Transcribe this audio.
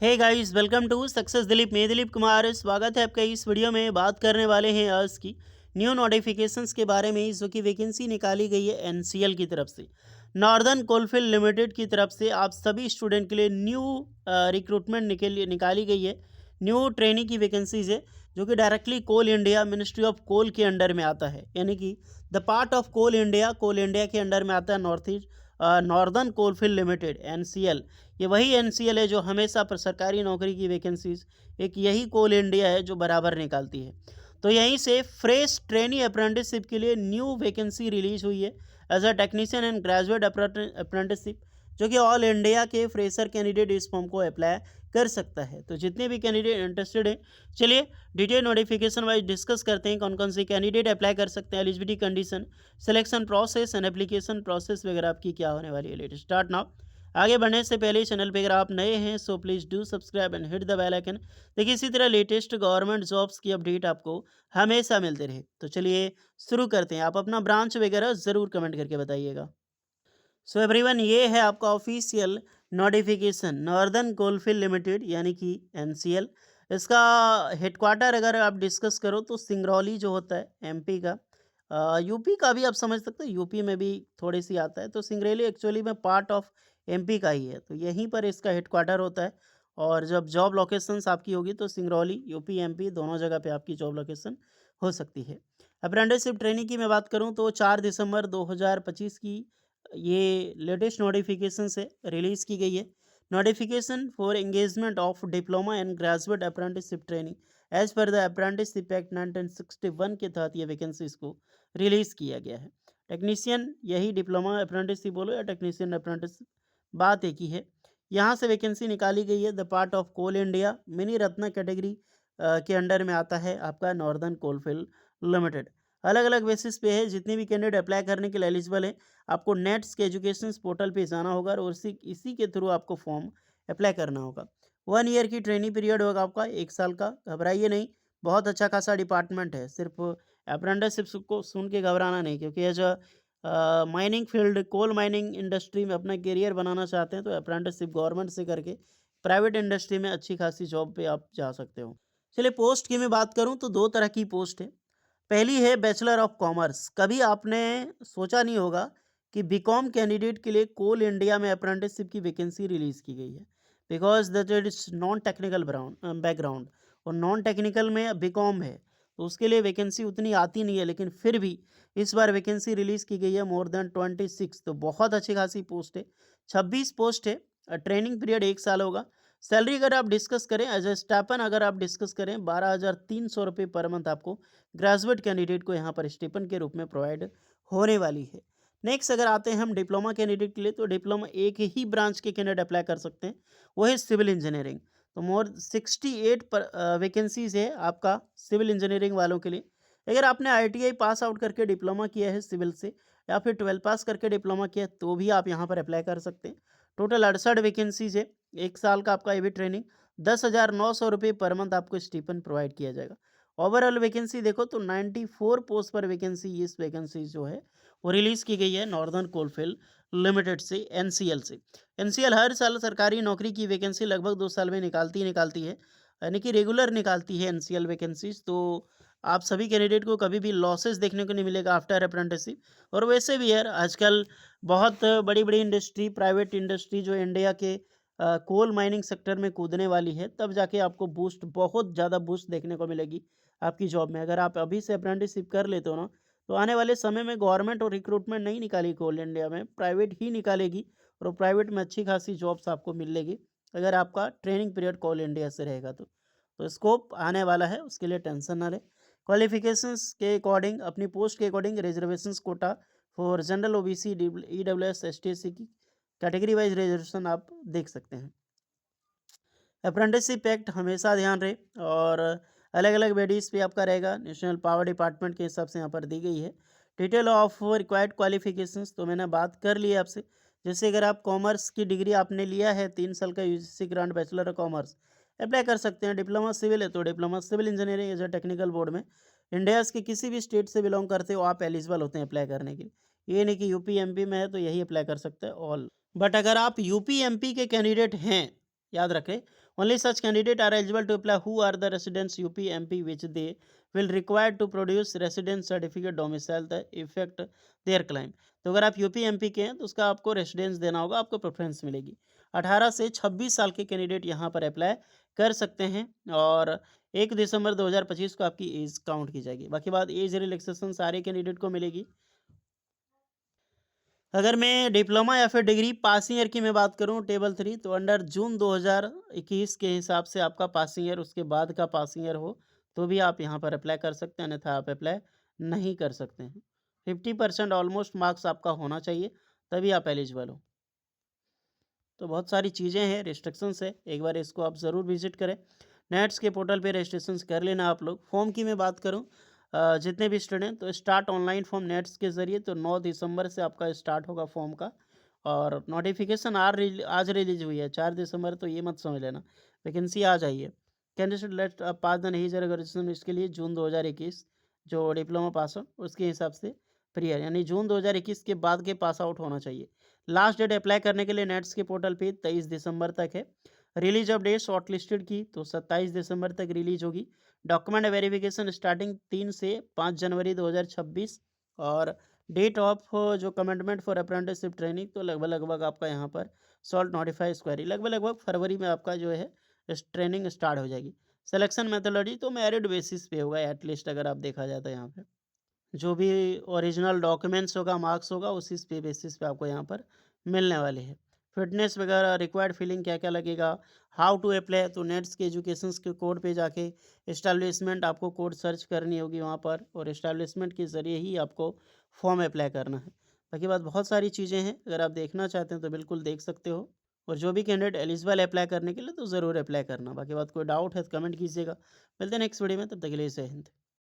Hey guys, welcome to success Dilip. मैं दिलीप कुमार, स्वागत है आपका। इस वीडियो में बात करने वाले हैं आज की न्यू नोटिफिकेशंस के बारे में, जो कि वैकेंसी निकाली गई है एनसीएल की तरफ से, नॉर्दर्न कोलफील्ड लिमिटेड की तरफ से। आप सभी स्टूडेंट के लिए न्यू रिक्रूटमेंट निकाली गई है, न्यू ट्रेनिंग की वैकेंसीज है, जो कि directly Coal India ministry of coal के अंडर में आता है। यानी कि the part of Coal India के अंडर में आता है North East Northern Coalfield Limited NCL. ये वही एनसीएल है जो हमेशा पर सरकारी नौकरी की वैकेंसीज एक यही कोल इंडिया है जो बराबर निकालती है। तो यहीं से फ्रेश ट्रेनी अप्रेंटिसशिप के लिए न्यू वैकेंसी रिलीज हुई है as a technician and graduate apprenticeship, जो कि ऑल इंडिया के फ्रेशर कैंडिडेट इस फॉर्म को अप्लाई कर सकता है। तो जितने भी कैंडिडेट इंटरेस्टेड हैं, चलिए डिटेल नोटिफिकेशन वाइज डिस्कस करते हैं कौन कौन से कैंडिडेट अप्लाई कर सकते हैं, eligibility condition, selection process and application process वगैरह आपकी क्या होने वाली है। Let start now. आगे बढ़ने से पहले चैनल पे अगर आप नए हैं so please do subscribe and hit the bell icon. देखिए, इसी तरह लेटेस्ट गवर्नमेंट जॉब्स की अपडेट आपको हमेशा मिलते रहे। तो चलिए शुरू करते हैं। आप अपना ब्रांच वगैरह ज़रूर कमेंट करके बताइएगा। सो एवरीवन, ये है आपका official notification northern Coalfield limited यानी कि एनसीएल। इसका हेडक्वार्टर अगर आप डिस्कस करो तो सिंगरौली जो होता है एमपी का, यूपी का भी आप समझ सकते हो, यूपी में भी थोड़ी सी आता है। तो सिंगरौली एक्चुअली में पार्ट ऑफ एमपी का ही है, तो यहीं पर इसका हेडक्वार्टर होता है। और जब जॉब लोकेशंस आपकी होगी तो सिंगरौली यूपी एमपी दोनों जगह पे आपकी जॉब लोकेशन हो सकती है। अप्रेंटिसशिप ट्रेनिंग की मैं बात करूं तो 4 दिसंबर 2025 की ये लेटेस्ट नोटिफिकेशन से रिलीज़ की गई है। Notification for engagement of diploma and graduate apprenticeship training as per the apprenticeship act 1961 के तहत ये वैकेंसीज को रिलीज़ किया गया है। टेक्नीशियन, यही डिप्लोमा अप्रेंटिसशिप बोलो या टेक्नीशियन अप्रेंटिसशिप, बात एक ही है। यहाँ से वैकेंसी निकाली गई है the part of Coal India mini Ratna category के अंडर में आता है आपका नॉर्दर्न कोलफील्ड लिमिटेड। अलग अलग बेसिस पे है, जितने भी कैंडिडेट अप्लाई करने के लिए एलिजिबल है आपको नेट्स के एजुकेशन पोर्टल पे जाना होगा और इसी के थ्रू आपको फॉर्म अप्लाई करना होगा। 1 ईयर की ट्रेनिंग पीरियड होगा आपका, 1 साल का। घबराइए नहीं, बहुत अच्छा खासा डिपार्टमेंट है। सिर्फ अप्रेंटिसशिप को सुन के घबराना नहीं, क्योंकि as mining field coal mining industry में अपना करियर बनाना चाहते हैं तो अप्रेंटिसशिप गवर्नमेंट से करके प्राइवेट इंडस्ट्री में अच्छी खासी जॉब पे आप जा सकते हो। चलिए, पोस्ट की मैं बात करूँ तो 2 तरह की पोस्ट है। पहली है बैचलर ऑफ कॉमर्स। कभी आपने सोचा नहीं होगा कि बीकॉम कैंडिडेट के लिए कोल इंडिया में अप्रेंटिसशिप की वैकेंसी रिलीज़ की गई है, because that is non technical background, और नॉन टेक्निकल में बीकॉम है तो उसके लिए वैकेंसी उतनी आती नहीं है। लेकिन फिर भी इस बार वैकेंसी रिलीज़ की गई है मोर देन 26, तो बहुत अच्छी खासी पोस्ट है। 26 पोस्ट है। ट्रेनिंग पीरियड 1 साल होगा। सैलरी अगर आप डिस्कस करें एज ए स्टाइपेंड, अगर आप डिस्कस करें 12,300 रुपये पर मंथ आपको ग्रेजुएट कैंडिडेट को यहाँ पर स्टिपेंड के रूप में प्रोवाइड होने वाली है। नेक्स्ट अगर आते हैं हम डिप्लोमा कैंडिडेट के लिए, तो डिप्लोमा एक ही ब्रांच के कैंडिडेट अप्लाई कर सकते हैं, वो है सिविल इंजीनियरिंग। तो मोर 68 पर वैकेंसीज है आपका सिविल इंजीनियरिंग वालों के लिए। अगर आपने आईटीआई पास आउट करके डिप्लोमा किया है सिविल से, या फिर 12 पास करके डिप्लोमा किया है, तो भी आप यहाँ पर अप्लाई कर सकते हैं। टोटल 68 वैकेंसीज है। 1 साल का आपका ये भी ट्रेनिंग, 10,900 रुपये पर मंथ आपको स्टिपेंड प्रोवाइड किया जाएगा। ओवरऑल वैकेंसी देखो तो 94 पोस्ट पर वैकेंसी, इस वैकेंसी जो है वो रिलीज़ की गई है नॉर्दर्न कोलफील्ड लिमिटेड से, एनसीएल से। एनसीएल हर साल सरकारी नौकरी की वैकेंसी लगभग 2 साल में निकालती है, यानी कि रेगुलर निकालती है एनसीएल वैकेंसीज। तो आप सभी कैंडिडेट को कभी भी लॉसेस देखने को नहीं मिलेगा आफ्टर अप्रेंटिसशिप। और वैसे भी यार आजकल बहुत बड़ी बड़ी इंडस्ट्री, प्राइवेट इंडस्ट्री जो इंडिया के कोल माइनिंग सेक्टर में कूदने वाली है, तब जाके आपको बूस्ट, बहुत ज़्यादा बूस्ट देखने को मिलेगी आपकी जॉब में। अगर आप अभी से अप्रेंटिसशिप कर लेते हो ना, तो आने वाले समय में गवर्नमेंट और रिक्रूटमेंट नहीं निकालेगी कोल इंडिया में, प्राइवेट ही निकालेगी। और प्राइवेट में अच्छी खासी जॉब्स आपको मिलेगी अगर आपका ट्रेनिंग पीरियड कोल इंडिया से रहेगा तो स्कोप आने वाला है, उसके लिए टेंशन ना ले। क्वालिफिकेशंस के अकॉर्डिंग, अपनी पोस्ट के according reservations quota for general OBC EWS ST SC की कैटेगरी वाइज रिजर्वेशन आप देख सकते हैं। अप्रेंटिसशिप एक्ट हमेशा ध्यान रहे, और अलग अलग बॉडीज़ पे आपका रहेगा, नेशनल पावर डिपार्टमेंट के हिसाब से यहाँ पर दी गई है। डिटेल ऑफ रिक्वायर्ड क्वालिफिकेशंस तो मैंने बात कर ली है आपसे। जैसे अगर आप कॉमर्स की डिग्री आपने लिया है, 3 साल का UGC grant bachelor of commerce, apply कर सकते हैं। डिप्लोमा सिविल है तो diploma civil engineering as a technical board में इंडियाज़ के किसी भी स्टेट से बिलोंग करते हो आप एलिजिबल होते हैं अप्लाई करने के लिए। ये नहीं कि यूपी एमपी में है तो यही अप्लाई कर सकते हैं ऑल। बट अगर आप यूपी एमपी के कैंडिडेट हैं, याद रखें, only such candidate are eligible to apply who are the residents UP MP which they will required to produce residence certificate domicile the effect their claim. तो अगर आप UP MP के हैं तो उसका आपको रेसिडेंस देना होगा, आपको प्रेफरेंस मिलेगी। 18 से 26 साल के कैंडिडेट यहाँ पर अप्लाई कर सकते हैं और 1 दिसंबर 2025 को आपकी एज काउंट की जाएगी। बाकी बात एज रिलैक्सेशन सारे कैंडिडेट को मिलेगी। अगर मैं डिप्लोमा या फिर डिग्री पासिंग ईयर की मैं बात करूं टेबल 3, तो अंडर जून 2021 के हिसाब से आपका पासिंग ईयर, उसके बाद का पासिंग ईयर हो तो भी आप यहां पर अप्लाई कर सकते हैं, अन्यथा आप अप्लाई नहीं कर सकते हैं। 50% ऑलमोस्ट मार्क्स आपका होना चाहिए तभी आप एलिजिबल हो। तो बहुत सारी चीज़ें हैं, रिस्ट्रिक्शंस है, एक बार इसको आप ज़रूर विजिट करें। नेट्स के पोर्टल पे रजिस्ट्रेशन कर लेना आप लोग। फॉर्म की मैं बात करूं, जितने भी स्टूडेंट तो स्टार्ट ऑनलाइन फॉर्म नेट्स के ज़रिए, तो 9 दिसंबर से आपका स्टार्ट होगा फॉर्म का। और नोटिफिकेशन आज रिलीज हुई है 4 दिसंबर, तो ये मत समझ लेना वैकेंसी आ जाइए। कैंडिडेट लेट पास द नहीं रजिस्ट्रेशन इसके लिए जून 2021 जो डिप्लोमा पास आउट उसके हिसाब से प्रियर, यानी जून 2021 के बाद के पास आउट होना चाहिए। लास्ट डेट अप्लाई करने के लिए नेट्स के पोर्टल पे 23 दिसंबर तक है। Release of date short listed की तो 27 दिसंबर तक रिलीज होगी। डॉक्यूमेंट वेरिफिकेशन स्टार्टिंग 3 से 5 जनवरी 2026। और डेट ऑफ जो कमेंटमेंट फॉर अप्रेंटिसशिप ट्रेनिंग तो लगभग लगभग आपका यहाँ पर सॉल्ट नोटिफाई स्क्वायरी लगभग लगभग फरवरी में आपका जो है ट्रेनिंग स्टार्ट हो जाएगी। सिलेक्शन मेथोलॉजी तो मेरिट बेसिस पे होगा एटलीस्ट, अगर आप देखा जाए तो यहाँ पे जो भी ओरिजिनल डॉक्यूमेंट्स होगा, मार्क्स होगा, उसी पे बेसिस पे आपको यहाँ पर मिलने वाले हैं। फिटनेस वगैरह रिक्वायर्ड फीलिंग क्या क्या लगेगा, हाउ टू अप्लाई, तो नेट्स के एजुकेशन के कोड पे जाके इस्टेब्लिशमेंट आपको कोड सर्च करनी होगी वहाँ पर, और इस्टेब्लिशमेंट के ज़रिए ही आपको फॉर्म अप्लाई करना है। बाकी बात बहुत सारी चीज़ें हैं, अगर आप देखना चाहते हैं तो बिल्कुल देख सकते हो। और जो भी कैंडिडेट एलिजिबल अप्लाई करने के लिए तो ज़रूर अप्लाई करना। बाकी बात कोई डाउट है तो कमेंट कीजिएगा। मिलते हैं नेक्स्ट वीडियो में, तब तक के लिए जय हिंद।